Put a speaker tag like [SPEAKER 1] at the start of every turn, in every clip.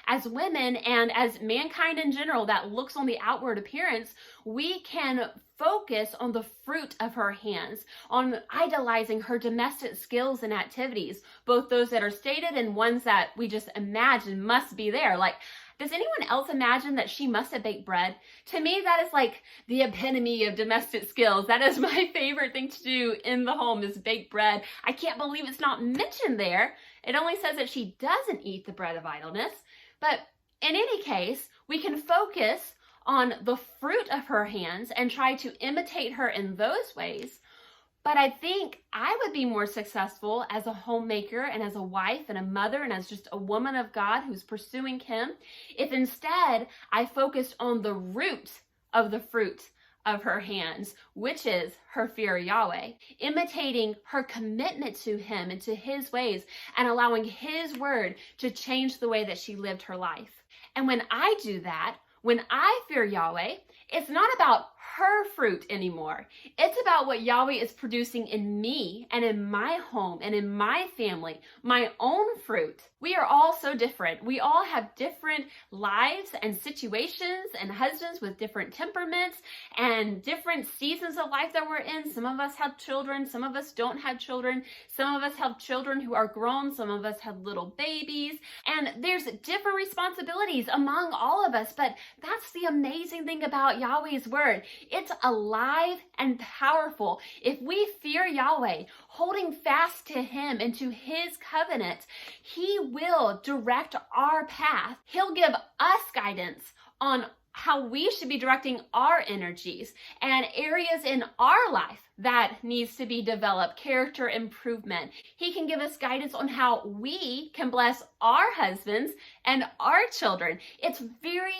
[SPEAKER 1] as women and as mankind in general that looks on the outward appearance, we can focus on the fruit of her hands, on idolizing her domestic skills and activities, both those that are stated and ones that we just imagine must be there. Like, does anyone else imagine that she must have baked bread? To me, that is like the epitome of domestic skills. That is my favorite thing to do in the home, is bake bread. I can't believe it's not mentioned there. It only says that she doesn't eat the bread of idleness. But in any case, we can focus on the fruit of her hands and try to imitate her in those ways. But I think I would be more successful as a homemaker and as a wife and a mother and as just a woman of God who's pursuing him if instead I focused on the root of the fruit of her hands, which is her fear of Yahweh, imitating her commitment to him and to his ways and allowing his word to change the way that she lived her life. And when I do that, when I fear Yahweh, it's not about her fruit anymore. It's about what Yahweh is producing in me and in my home and in my family, my own fruit. We are all so different. We all have different lives and situations and husbands with different temperaments and different seasons of life that we're in. Some of us have children. Some of us don't have children. Some of us have children who are grown. Some of us have little babies. And there's different responsibilities among all of us. But that's the amazing thing about Yahweh's word. It's alive and powerful. If we fear Yahweh, holding fast to him and to his covenant, he will direct our path. He'll give us guidance on how we should be directing our energies and areas in our life that needs to be developed, character improvement. He can give us guidance on how we can bless our husbands and our children. It's very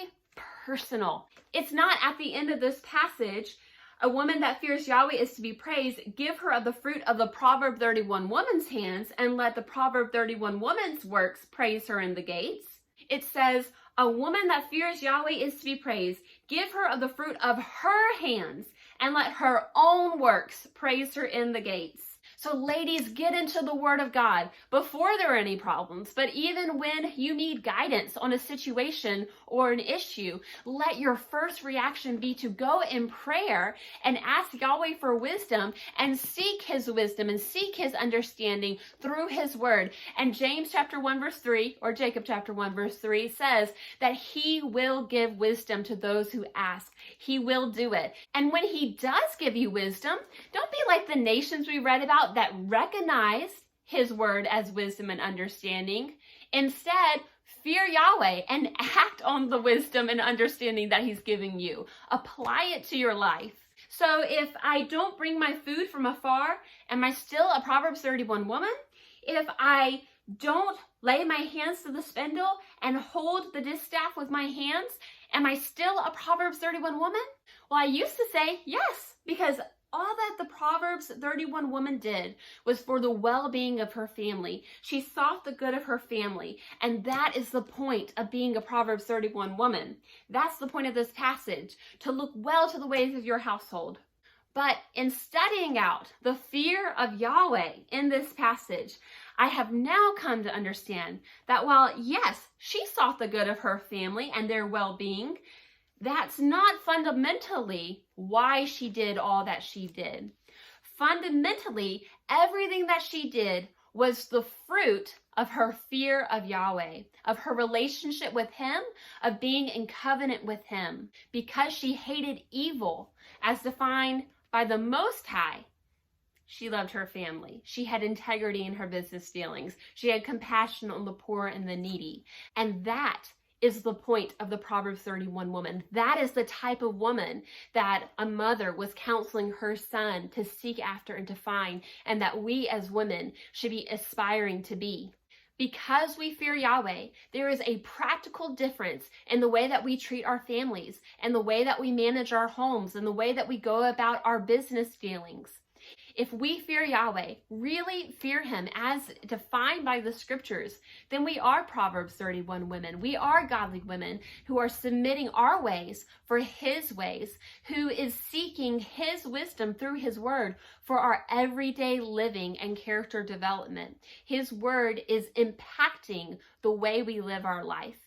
[SPEAKER 1] personal. It's not at the end of this passage, a woman that fears Yahweh is to be praised. Give her of the fruit of the Proverb 31 woman's hands, and let the Proverb 31 woman's works praise her in the gates. It says, a woman that fears Yahweh is to be praised. Give her of the fruit of her hands, and let her own works praise her in the gates. So ladies, get into the Word of God before there are any problems. But even when you need guidance on a situation or an issue, let your first reaction be to go in prayer and ask Yahweh for wisdom and seek his wisdom and seek his understanding through his word. And James chapter 1 verse 3, or Jacob chapter 1 verse 3 says that he will give wisdom to those who ask. He will do it. And when he does give you wisdom, don't be like the nations we read about that recognize his word as wisdom and understanding. Instead, fear Yahweh and act on the wisdom and understanding that he's giving you. Apply it to your life. So if I don't bring my food from afar, am I still a Proverbs 31 woman? If I don't lay my hands to the spindle and hold the distaff with my hands, am I still a Proverbs 31 woman? Well, I used to say yes, because all that the Proverbs 31 woman did was for the well-being of her family. She sought the good of her family, and that is the point of being a Proverbs 31 woman. That's the point of this passage, to look well to the ways of your household. But in studying out the fear of Yahweh in this passage, I have now come to understand that while, yes, she sought the good of her family and their well-being, that's not fundamentally why she did all that she did. Fundamentally, everything that she did was the fruit of her fear of Yahweh, of her relationship with him, of being in covenant with him. Because she hated evil, as defined by the Most High, she loved her family. She had integrity in her business dealings. She had compassion on the poor and the needy. And that is the point of the Proverbs 31 woman. That is the type of woman that a mother was counseling her son to seek after and to find, and that we as women should be aspiring to be. Because we fear Yahweh, there is a practical difference in the way that we treat our families, and the way that we manage our homes, and the way that we go about our business dealings. If we fear Yahweh, really fear him as defined by the scriptures, then we are Proverbs 31 women. We are godly women who are submitting our ways for his ways, who is seeking his wisdom through his word for our everyday living and character development. His word is impacting the way we live our life.